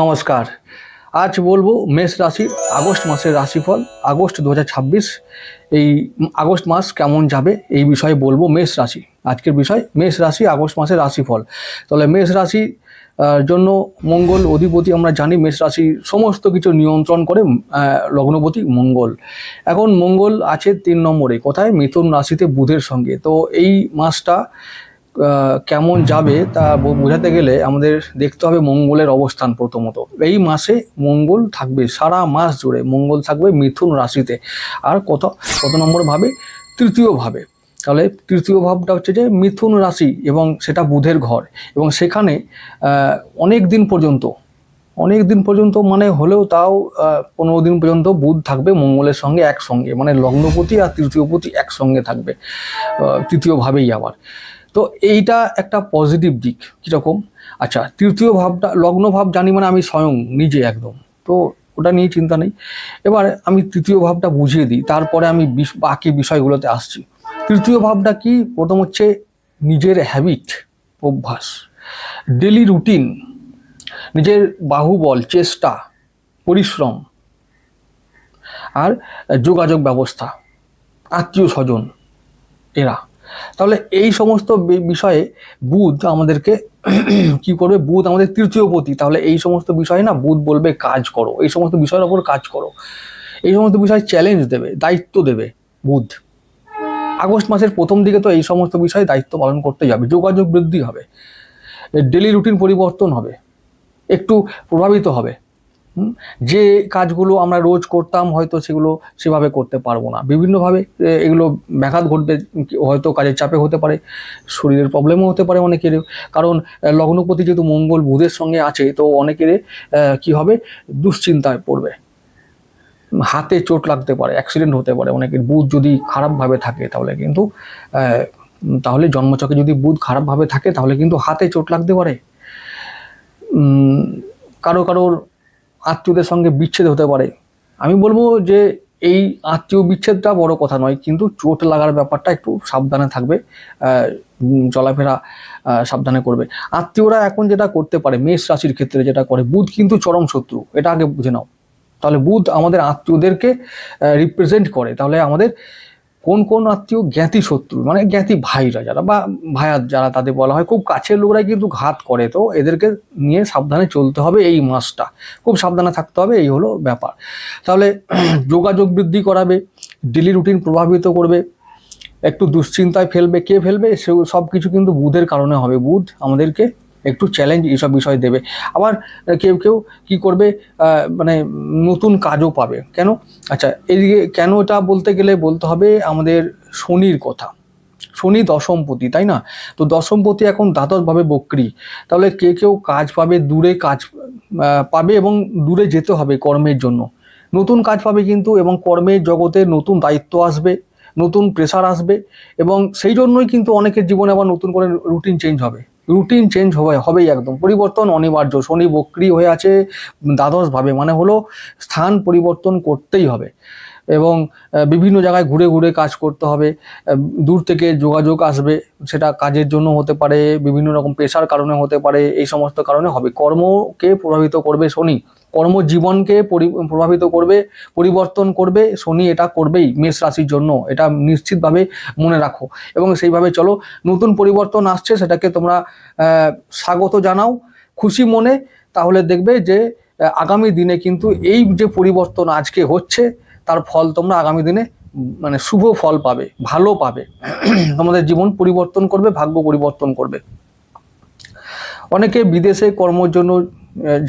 নমস্কার। আজ বলবো মেষ রাশির আগস্ট মাসের রাশিফল। আগস্ট 2026 এই আগস্ট মাস কেমন যাবে এই বিষয়ে বলবো। মেষ রাশি আজকের বিষয়, মেষ রাশি আগস্ট মাসের রাশিফল। তাহলে মেষ রাশি জন্য মঙ্গল অধিপতি, আমরা জানি মেষ রাশি সমস্ত কিছু নিয়ন্ত্রণ করে লগ্নপতি মঙ্গল। এখন মঙ্গল আছে 3 নম্বরে, কোথায়? মিথুন রাশিতে বুধের সঙ্গে। তো এই মাসটা কেমন যাবে তা বোঝাতে গেলে আমাদের দেখতে হবে মঙ্গলের অবস্থান। প্রথমত এই মাসে মঙ্গল থাকবে, সারা মাস জুড়ে মঙ্গল থাকবে মিথুন রাশিতে। আর কত নম্বর ভাবে? তৃতীয় ভাবে। তাহলে তৃতীয় ভাবটা হচ্ছে যে মিথুন রাশি, এবং সেটা বুধের ঘর, এবং সেখানে অনেক দিন পর্যন্ত মানে হলেও তাও 15 দিন পর্যন্ত বুধ থাকবে মঙ্গলের সঙ্গে একসঙ্গে, মানে লগ্নপতি আর তৃতীয়পতি একসঙ্গে থাকবে তৃতীয় ভাবেই আবার। তো এইটা একটা পজিটিভ দিক। কীরকম? আচ্ছা, তৃতীয় ভাবটা লগ্ন ভাব জানি, মানে আমি স্বয়ং নিজে একদম, তো ওটা নিয়ে চিন্তা নেই। এবার আমি তৃতীয় ভাবটা বুঝিয়ে দিই, তারপরে আমি বাকি বিষয়গুলোতে আসছি। তৃতীয় ভাবটা কি? প্রথম হচ্ছে নিজের হ্যাবিট, অভ্যাস, ডেলি রুটিন, নিজের বাহুবল, চেষ্টা, পরিশ্রম, আর যোগাযোগ ব্যবস্থা, আত্মীয় স্বজন, এরা। তাহলে এই সমস্ত বিষয়ে বুধ আমাদেরকে কি করবে? বুধ আমাদের তৃতীয়পতি। তাহলে এই সমস্ত বিষয়ে না বুধ বলবে কাজ করো, এই সমস্ত বিষয়ের ওপর কাজ করো, এই সমস্ত বিষয়ে চ্যালেঞ্জ দেবে, দায়িত্ব দেবে বুধ। আগস্ট মাসের প্রথম দিকে তো এই সমস্ত বিষয়ে দায়িত্ব পালন করতে যাবে। যোগাযোগ বৃদ্ধি হবে, ডেলি রুটিন পরিবর্তন হবে, একটু প্রভাবিত হবে। যে কাজগুলো আমরা রোজ করতাম হয়তো সেগুলো সেভাবে করতে পারবো না, বিভিন্নভাবে এগুলো ব্যাঘাত ঘটবে। হয়তো কাজের চাপে হতে পারে, শরীরের প্রবলেমও হতে পারে অনেকের, কারণ লগ্নপতি যেহেতু মঙ্গল বুধের সঙ্গে আছে, তো অনেকের কি হবে? দুশ্চিন্তায় পড়বে, হাতে চোট লাগতে পারে, অ্যাক্সিডেন্ট হতে পারে অনেকের। বুধ যদি খারাপভাবে থাকে তাহলে কিন্তু তাহলে জন্মচক্রে যদি বুধ খারাপভাবে থাকে তাহলে কিন্তু হাতে চোট লাগতে পারে। কারোর আত্মীয়দের সঙ্গে বিচ্ছেদ হতে পারে। আমি বলবো যে এই আত্মীয় বিচ্ছেদটা বড় কথা নয়, কিন্তু চোট লাগার ব্যাপারটা একটু সাবধানে থাকবে, চলাফেরা সাবধানে করবে। আত্মীয়রা এখন যেটা করতে পারে, মেষ রাশির ক্ষেত্রে যেটা করে, বুধ কিন্তু চরম শত্রু, এটা আগে বুঝে নাও। তাহলে বুধ আমাদের আত্মীয়দেরকে রিপ্রেজেন্ট করে। তাহলে আমাদের কোন আত্মীয়? জ্ঞাতি শত্রু, মানে জ্ঞাতি ভাইরা যারা বা ভাইয়াত যারা তাদের বলা হয়, খুব কাছের লোকরাই কিন্তু ঘাত করে। তো এদেরকে নিয়ে সাবধানে চলতে হবে, এই মাসটা খুব সাবধানে থাকতে হবে, এই হলো ব্যাপার। তাহলে যোগাযোগ বৃদ্ধি করাবে, ডেলি রুটিন প্রভাবিত করবে, একটু দুশ্চিন্তায় ফেলবে। কে ফেলবে? সে সব কিছু কিন্তু বুধের কারণে হবে। বুধ আমাদেরকে একটু চ্যালেঞ্জ এইসব বিষয় দেবে। আবার কেউ কি করবে? মানে নতুন কাজও পাবে। কেন? আচ্ছা, এইদিকে কেন এটা বলতে গেলে বলতে হবে আমাদের শনির কথা। শনি দশমপতি, তাই না? তো দশমপতি এখন দ্বাদশভাবে বক্রী। তাহলে কেউ কাজ পাবে, দূরে কাজ পাবে, এবং দূরে যেতে হবে কর্মের জন্য। নতুন কাজ পাবে কিন্তু, এবং কর্মের জগতে নতুন দায়িত্ব আসবে, নতুন প্রেশার আসবে, এবং সেই জন্যই কিন্তু অনেকের জীবনে আবার নতুন করে রুটিন চেঞ্জ হবে। রুটিন চেঞ্জ হবেই, একদম পরিবর্তন অনিবার্য। শনি বক্রী হয়ে আছে দ্বাদশভাবে, মানে হলো স্থান পরিবর্তন করতেই হবে, এবং বিভিন্ন জায়গায় ঘুরে কাজ করতে হবে। দূর থেকে যোগাযোগ আসবে, সেটা কাজের জন্য হতে পারে, বিভিন্ন রকম পেশার কারণে হতে পারে, এই সমস্ত কারণে হবে। কর্মকে প্রভাবিত করবে শনি, কর্মজীবনকে প্রভাবিত করবে, পরিবর্তন করবে শনি। এটা করবেই মেষ রাশির জন্য, এটা নিশ্চিতভাবে মনে রাখো, এবং সেইভাবে চলো। নতুন পরিবর্তন আসছে, সেটাকে তোমরা স্বাগত জানাও খুশি মনে। তাহলে দেখবে যে আগামী দিনে কিন্তু এই যে পরিবর্তন আজকে হচ্ছে, তার ফল তোমরা আগামী দিনে মানে শুভ ফল পাবে, ভালো পাবে। তোমাদের জীবন পরিবর্তন করবে, ভাগ্য পরিবর্তন করবে। অনেকে বিদেশে কর্মের জন্য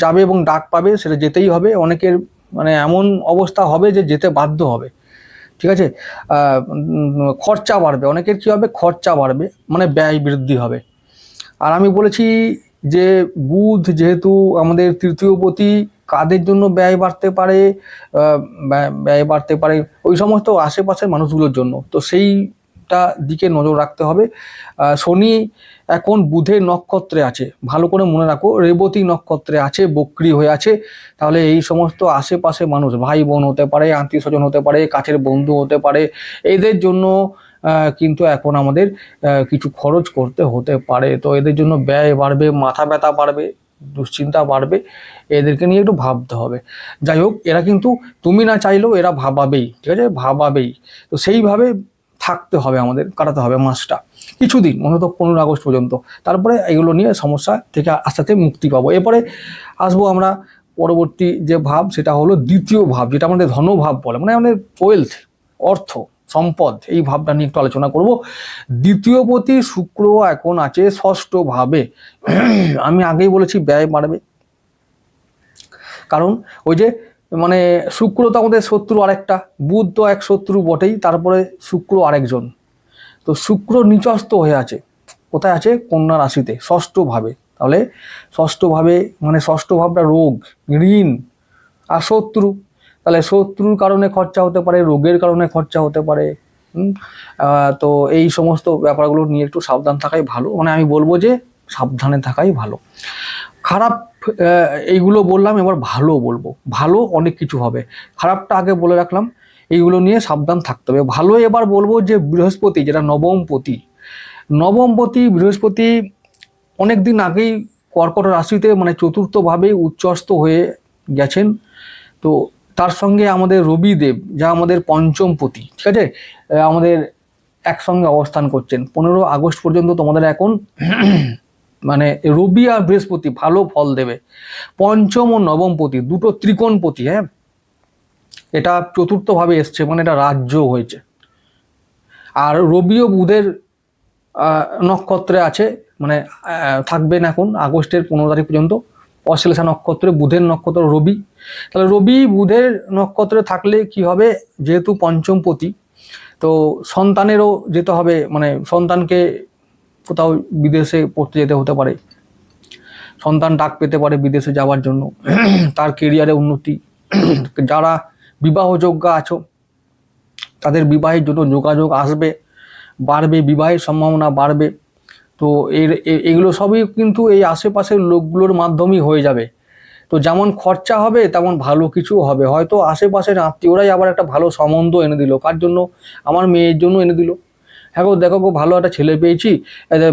যাবে এবং ডাক পাবে, সেটা যেতেই হবে। অনেকের মানে এমন অবস্থা হবে যে যেতে বাধ্য হবে, ঠিক আছে? খরচা বাড়বে, অনেকের কি হবে? খরচা বাড়বে, মানে ব্যয় বৃদ্ধি হবে। আর আমি বলেছি যে বুধ যেহেতু আমাদের তৃতীয়পতি, কাদের জন্য ব্যয় বাড়তে পারে? ব্যয় বাড়তে পারে ওই সমস্ত আশেপাশের মানুষগুলোর জন্য। তো সেইটা দিকে নজর রাখতে হবে। শনি এখন বুধের নক্ষত্রে আছে, ভালো করে মনে রাখো, রেবতী নক্ষত্রে আছে, বক্রী হয়ে আছে। তাহলে এই সমস্ত আশেপাশে মানুষ, ভাই বোন হতে পারে, আত্মীয় স্বজন হতে পারে, কাছের বন্ধু হতে পারে, এদের জন্য কিন্তু এখন আমাদের কিছু খরচ করতে হতে পারে। তো এদের জন্য ব্যয় বাড়বে, মাথা ব্যথা বাড়বে, দুশ্চিন্তা বাড়বে, এদেরকে নিয়ে একটু ভাবতে হবে। যাই হোক, এরা কিন্তু তুমি না চাইলেও এরা ভাবাবেই, ঠিক আছে, ভাবাবেই। তো সেইভাবে থাকতে হবে, আমাদের কাটাতে হবে মাসটা কিছুদিন, অন্তত 15 আগস্ট পর্যন্ত। তারপরে এগুলো নিয়ে সমস্যা থেকে আস্তে আস্তে মুক্তি পাবো। এরপরে আসবো আমরা পরবর্তী যে ভাব, সেটা হলো দ্বিতীয় ভাব, যেটা আমাদের ধনভাব বলে, মানে আমাদের ওয়েলথ, অর্থ, সম্পদ, এই ভাবটা নিয়ে একটু আলোচনা করব। দ্বিতীয়পতি শুক্র এখন আছে ষষ্ঠ ভাবে। আমি আগেই বলেছি ব্যয় বাড়বে, কারণ ওই যে মানে শুক্র তো আমাদের শত্রু আরেকটা, বুধ তো এক শত্রু বটেই, তারপরে শুক্র আরেকজন। তো শুক্র নিচস্থ হয়ে আছে, কোথায় আছে? কন্যা রাশিতে, ষষ্ঠ ভাবে। তাহলে ষষ্ঠ ভাবে মানে ষষ্ঠ ভাবটা রোগ, ঋণ আর শত্রু। তাহলে শত্রুর কারণে খরচা হতে পারে, রোগের কারণে খরচা হতে পারে। তো এই সমস্ত ব্যাপারগুলো নিয়ে একটু সাবধান থাকাই ভালো, মানে আমি বলবো যে সাবধানে থাকাই ভালো। খারাপ এইগুলো বললাম, এবার ভালো বলবো। ভালো অনেক কিছু হবে, খারাপটা আগে বলে রাখলাম, এইগুলো নিয়ে সাবধান থাকতে হবে। ভালো এবার বলবো যে বৃহস্পতি, যেটা নবমপতি বৃহস্পতি অনেক দিন আগেই কর্কট রাশিতে মানে চতুর্থভাবে উচ্চস্থ হয়ে গেছেন। তো তার সঙ্গে আমাদের রবিদেব, যা আমাদের পঞ্চমপতি, ঠিক আছে, আমাদের একসঙ্গে অবস্থান করছেন 15 আগস্ট পর্যন্ত। তোমাদের এখন মানে রবি আর বৃহস্পতি ভালো ফল দেবে। পঞ্চম ও নবমপতি দুটো ত্রিকোণপতি, হ্যাঁ, এটা চতুর্থভাবে এসছে, মানে এটা রাজ্য হয়েছে। আর রবিও বুধের নক্ষত্রে আছে, মানে থাকবেন এখন আগস্টের 15 তারিখ পর্যন্ত অশ্লেষা নক্ষত্রে, বুধের নক্ষত্র রবি। তাহলে রবি বুধের নক্ষত্রে থাকলে কি হবে, যেহেতু পঞ্চমপতি, তো সন্তানেরও যেতে হবে, মানে সন্তানকে কোথাও বিদেশে পড়তে যেতে হতে পারে, সন্তান ডাক পেতে পারে বিদেশে যাওয়ার জন্য, তার কেরিয়ারে উন্নতি। যারা বিবাহযোগ্য আছো তাদের বিবাহের জন্য যোগাযোগ আসবে, বাড়বে, বিবাহের সম্ভাবনা বাড়বে। তো এগুলো সবই কিন্তু এই আশেপাশের লোকগুলোর মাধ্যমেই হয়ে যাবে। তো যেমন খরচা হবে তেমন ভালো কিছু হবে, হয়তো আশেপাশের আত্মীয়রাই আবার একটা ভালো সম্বন্ধ এনে দিল, কার জন্য? আমার মেয়ের জন্য এনে দিল। হ্যাঁ গো, দেখো গো, ভালো একটা ছেলে পেয়েছি,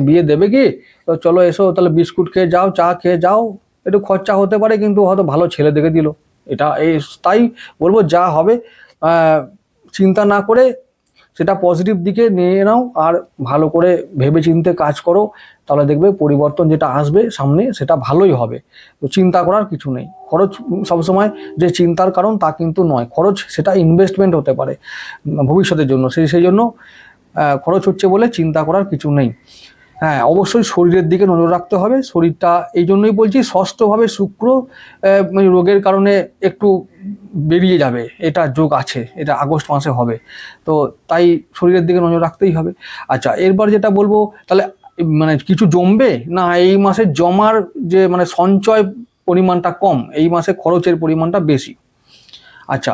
বিয়ে দেবে কি, তো চলো এসো, তাহলে বিস্কুট খেয়ে যাও, চা খেয়ে যাও। একটু খরচা হতে পারে, কিন্তু হয়তো ভালো ছেলে দেখে দিল। এটা তাই বলবো, যা হবে চিন্তা না করে সেটা পজিটিভ দিকে নিয়ে নাও, আর ভালো করে ভেবে চিন্তে কাজ করো, তাহলে দেখবে পরিবর্তন যেটা আসবে সামনে সেটা ভালোই হবে। তো চিন্তা করার কিছু নেই। খরচ সবসময় যে চিন্তার কারণ তা কিন্তু নয়, খরচ সেটা ইনভেস্টমেন্ট হতে পারে ভবিষ্যতের জন্য, সেই জন্য খরচ হচ্ছে বলে চিন্তা করার কিছু নেই। হ্যাঁ, অবশ্যই শরীরের দিকে নজর রাখতে হবে। শরীরটা এই জন্যই বলছি, ষষ্ঠভাবে শুক্র রোগের কারণে একটু বেরিয়ে যাবে, এটা যোগ আছে, এটা আগস্ট মাসে হবে। তো তাই শরীরের দিকে নজর রাখতেই হবে। আচ্ছা, এরপর যেটা বলবো, তাহলে মানে কিছু জমবে না, এই মাসে জমার যে মানে সঞ্চয় পরিমাণটা কম, এই মাসে খরচের পরিমাণটা বেশি। আচ্ছা,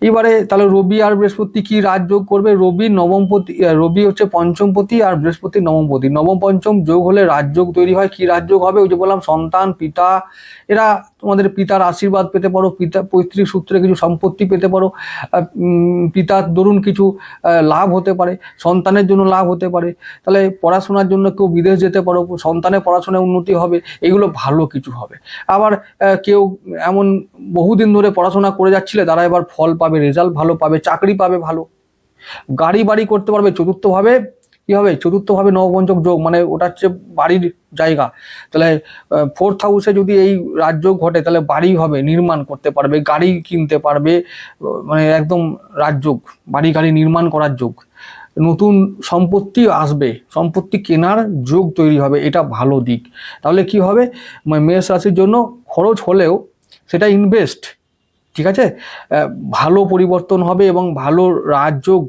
এবারে তাহলে রবি আর বৃহস্পতি কি রাজযোগ করবে? রবি হচ্ছে পঞ্চমপতি আর বৃহস্পতি নবমপতি, নবম পঞ্চম যোগ হলে রাজযোগ তৈরি হয়। কি রাজযোগ হবে? ওই যে বললাম, সন্তান, পিতা, এরা তোমাদের পিতার আশীর্বাদ পেতে পারো, পিতা পৈতৃক সূত্রে কিছু সম্পত্তি পেতে পারো, পিতার দরুন কিছু লাভ হতে পারে, সন্তানের জন্য লাভ হতে পারে। তাহলে পড়াশোনার জন্য কেউ বিদেশ যেতে পারো, সন্তানের পড়াশোনায় উন্নতি হবে, এগুলো ভালো কিছু হবে। আবার কেউ এমন বহুদিন ধরে পড়াশোনা করে যাচ্ছিলে, তারা এবার ফল পাবে, রেজাল্ট ভালো পাবে, চাকরি পাবে ভালো, গাড়ি বাড়ি করতে পারবে। চতুর্থভাবে কি হবে? চতুর্থভাবে নবপঞ্চক যোগ, মানে ওটা হচ্ছে বাড়ির জায়গা। তাহলে ফোর্থ হাউসে যদি এই রাজযোগ ঘটে, তাহলে বাড়ি হবে, নির্মাণ করতে পারবে, গাড়ি কিনতে পারবে, মানে একদম রাজযোগ, বাড়ি গাড়ি নির্মাণ করার যোগ। নতুন সম্পত্তি আসবে, সম্পত্তি কেনার যোগ তৈরি হবে, এটা ভালো দিক। তাহলে কি হবে? মেষ রাশির জন্য খরচ হলেও সেটা ইনভেস্ট, ঠিক আছে, ভালো পরিবর্তন হবে এবং ভালো রাজযোগ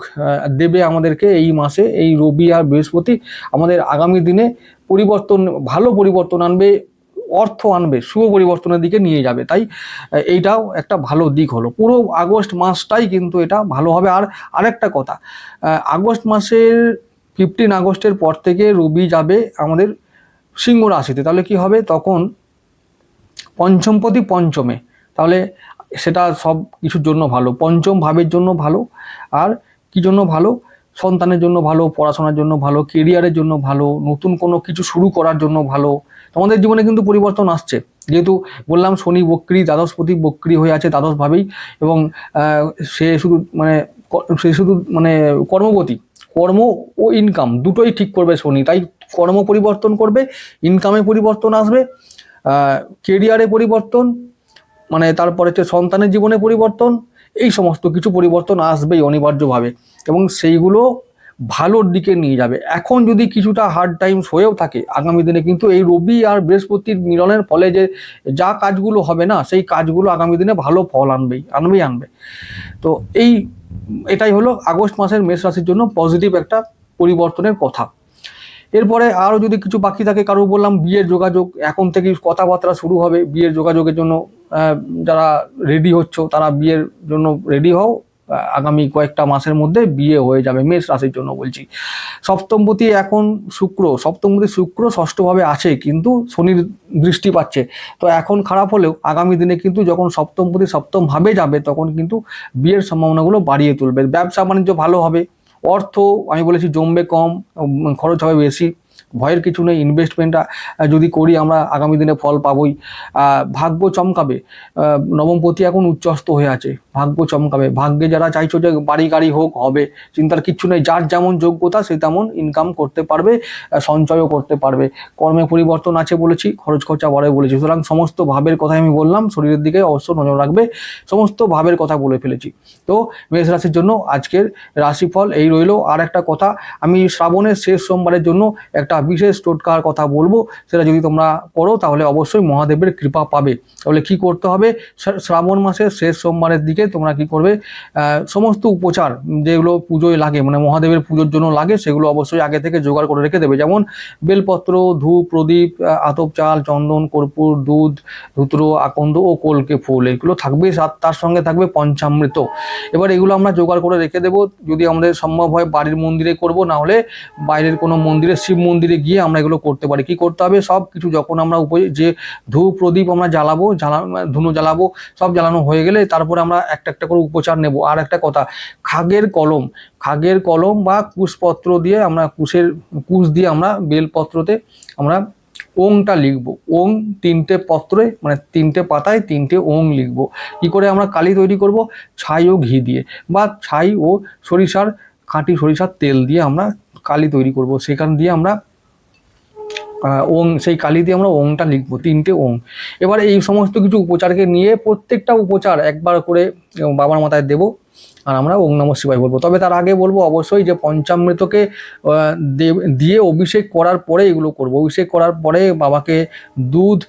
দেবে আমাদেরকে এই মাসে। এই রবি আর বৃহস্পতি আমাদের আগামী দিনে পরিবর্তন, ভালো পরিবর্তন আনবে, অর্থ আনবে, শুভ পরিবর্তনের দিকে নিয়ে যাবে। তাই এইটাও একটা ভালো দিক হলো। পুরো আগস্ট মাসটাই কিন্তু এটা ভালো হবে। আর আরেকটা কথা, আগস্ট মাসের 15 আগস্টের পর থেকে রবি যাবে আমাদের সিংহ রাশিতে। তাহলে কি হবে? তখন পঞ্চমপতি পঞ্চমে, তাহলে সেটা সব কিছুর জন্য ভালো, পঞ্চম ভাবের জন্য ভালো। আর কি জন্য ভালো? সন্তানের জন্য ভালো, পড়াশোনার জন্য ভালো, কেরিয়ারের জন্য ভালো, নতুন কোনো কিছু শুরু করার জন্য ভালো। তোমাদের জীবনে কিন্তু পরিবর্তন আসছে, যেহেতু বললাম শনি বক্রী, দ্বাদশপতি বক্রী হয়ে আছে দ্বাদশভাবেই, এবং সে শুধু মানে কর্মপতি, কর্ম ও ইনকাম দুটোই ঠিক করবে শনি, তাই কর্ম পরিবর্তন করবে, ইনকামে পরিবর্তন আসবে, কেরিয়ারে পরিবর্তন, মানে তারপরে হচ্ছে সন্তানের জীবনে পরিবর্তন, এই সমস্ত কিছু পরিবর্তন আসবেই অনিবার্যভাবে, এবং সেইগুলো ভালোর দিকে নিয়ে যাবে। এখন যদি কিছুটা হার্ড টাইমস হয়েও থাকে, আগামী দিনে কিন্তু এই রবি আর বৃহস্পতির মিলনের ফলে যে যা কাজগুলো হবে না, সেই কাজগুলো আগামী দিনে ভালো ফল আনবে। তো এটাই হলো আগস্ট মাসের মেষ রাশির জন্য পজিটিভ একটা পরিবর্তনের কথা। এরপরে আরও যদি কিছু বাকি থাকে, কারো বললাম বিয়ের যোগাযোগ, এখন থেকেই কথাবার্তা শুরু হবে বিয়ের যোগাযোগের জন্য। যারা রেডি হচ্ছ তারা বিয়ের জন্য রেডি হও, আগামী কয়েকটা মাসের মধ্যে বিয়ে হয়ে যাবে মেষ রাশির জন্য বলছি। সপ্তমপতি শুক্র ষষ্ঠভাবে আছে, কিন্তু শনির দৃষ্টি পাচ্ছে, তো এখন খারাপ হলেও আগামী দিনে কিন্তু যখন সপ্তমপতি সপ্তমভাবে যাবে তখন কিন্তু বিয়ের সম্ভাবনাগুলো বাড়িয়ে তুলবে। ব্যবসা বাণিজ্য ভালো হবে, অর্থ আমি বলেছি জমবে কম, খরচ হবে বেশি, ভয়ের কিছু নেই। ইনভেস্টমেন্টটা যদি করি আমরা আগামী দিনে ফল পাবই। ভাগ্য চমকাবে, নবমপতি এখন উচ্চস্থ হয়ে আছে, ভাগ্য চমকাবে। ভাগ্যে যারা চাইছো যে বাড়ি গাড়ি হোক, হবে, চিন্তার কিচ্ছু নেই। যার যেমন যোগ্যতা সে তেমন ইনকাম করতে পারবে, সঞ্চয়ও করতে পারবে। কর্মে পরিবর্তন আছে বলেছি, খরচ খরচা বাড়ে বলেছি, সুতরাং সমস্ত ভাবের কথাই আমি বললাম। শরীরের দিকে অবশ্য নজর রাখবে, সমস্ত ভাবের কথা বলে ফেলেছি। তো মেষ রাশির জন্য আজকের রাশিফল এই রইল। আর একটা কথা, আমি শ্রাবণের শেষ সোমবারের জন্য একটা বিশেষ টোটকার কথা বলবো, সেটা যদি তোমরা করো তাহলে অবশ্যই মহাদেবের কৃপা পাবে। তাহলে কি করতে হবে, শ্রাবণ মাসের শেষ সোমবারের দিকে তোমরা কি করবে, সমস্ত উপচার যেগুলো পুজোয় লাগে, মানে মহাদেবের পুজোর জন্য লাগে, সেগুলো অবশ্যই আগে থেকে জোগাড় করে রেখে দেবে। যেমন বেলপত্র, ধূপ, প্রদীপ, আতপ চাল, চন্দন, কর্পূর, দুধ, ধুত্র, আকন্দ ও কলকে ফুল, এগুলো থাকবে। তার সঙ্গে থাকবে পঞ্চামৃত। এবার এগুলো আমরা জোগাড় করে রেখে দেবো, যদি আমাদের সম্ভব হয় বাড়ির মন্দিরে করব, না হলে বাইরের কোনো মন্দিরে, শিব মন্দিরে গিয়ে আমরা এগুলো করতে পারি। কি করতে হবে, সব কিছু যখন আমরা যে ধূপ প্রদীপ আমরা ধুনো জ্বালাবো, সব জ্বালানো হয়ে গেলে তারপরে আমরা একটা একটা করে উপচার নেব। আর একটা কথা, খাগের কলম বা কুশপত্র দিয়ে আমরা কুশ দিয়ে আমরা বেলপত্রতে আমরা ওংটা লিখবো। ওং 3টে পত্রে, মানে 3টে পাতায় 3টে ওং লিখবো। কি করে আমরা কালি তৈরি করব, ছাই ও ঘি দিয়ে, বা ছাই ও খাঁটি সরিষার তেল দিয়ে আমরা কালি তৈরি করব। সেখান দিয়ে আমরা সেই কালি দিয়ে আমরা ওংটা লিখবো, 3টে ওং। এবার এই সমস্ত কিছু উপচারকে নিয়ে প্রত্যেকটা উপচার একবার করে বাবার মাথায় দেব, আর আমরা ওং নমঃ শিবায় বলবো। তবে তার আগে বলবো অবশ্যই যে পঞ্চামৃতকে দিয়ে অভিষেক করার পরে এগুলো করবো। অভিষেক করার পরে বাবাকে দুধ,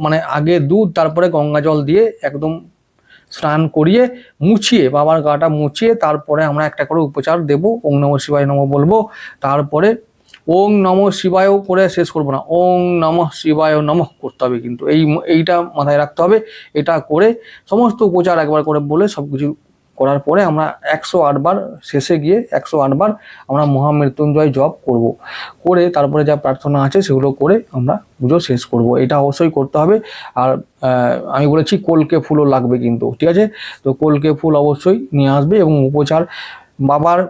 মানে আগে দুধ, তারপরে গঙ্গা জল দিয়ে একদম স্নান করিয়ে মুছিয়ে, বাবার গাটা মুছিয়ে, তারপরে আমরা একটা করে উপচার দেব, ওং নমঃ শিবায় নমঃ বলবো। তারপরে ওং নমঃ শিবায়ও করে শেষ করবো না, ওং নমঃ শিবায় নমঃ করতে হবে, কিন্তু এইটা মাথায় রাখতে হবে। এটা করে সমস্ত উপচার একবার করে বলে সবকিছু করার পরে আমরা 108 বার, শেষে গিয়ে 108 বার আমরা মহামৃত্যুঞ্জয় জপ করব। করে তারপরে যা প্রার্থনা আছে সেগুলো করে আমরা পুজো শেষ করব। এটা অবশ্যই করতে হবে। আর আমি বলেছি কলকে ফুলও লাগবে কিন্তু, ঠিক আছে? তো কলকে ফুল অবশ্যই নিয়ে আসবে। এবং উপচার, বাবার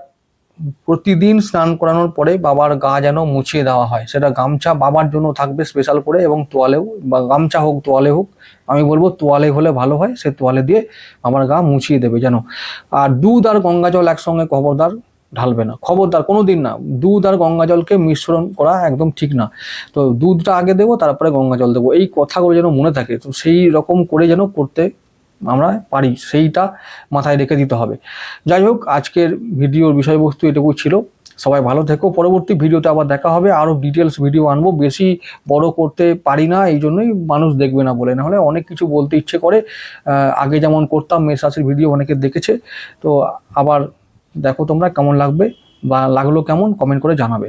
প্রতিদিন স্নান করানোর পরে বাবার গা যেন মুছিয়ে দেওয়া হয়, সেটা গামছা বাবার জন্য থাকবে স্পেশাল করে, এবং তোয়ালেও, বা গামছা হোক তোয়ালে হোক, আমি বলবো তোয়ালে হলে ভালো হয়, সে তোয়ালে দিয়ে আমার গা মুছিয়ে দেবে যেন। আর দুধ আর গঙ্গা জল একসঙ্গে খবরদার ঢালবে না, খবরদার কোনো দিন না। দুধ আর গঙ্গা জলকে মিশ্রণ করা একদম ঠিক না। তো দুধটা আগে দেবো, তারপরে গঙ্গা জল দেবো, এই কথাগুলো যেন মনে থাকে। তো সেই রকম করে যেন করতে আমরা পারি, সেইটা মাথায় রেখে দিতে হবে। যাই হোক, আজকের ভিডিওর বিষয়বস্তু এটুকু ছিল। সবাই ভালো থেকো। পরবর্তী ভিডিওতে আবার দেখা হবে, আরও ডিটেলস ভিডিও আনবো। বেশি বড় করতে পারি না, এই জন্যই মানুষ দেখবে না বলে, নাহলে অনেক কিছু বলতে ইচ্ছে করে। আগে যেমন করতাম, মেষ রাশির ভিডিও অনেকে দেখেছে, তো আবার দেখো তোমরা কেমন লাগবে, বা লাগলো কেমন, কমেন্ট করে জানাবে।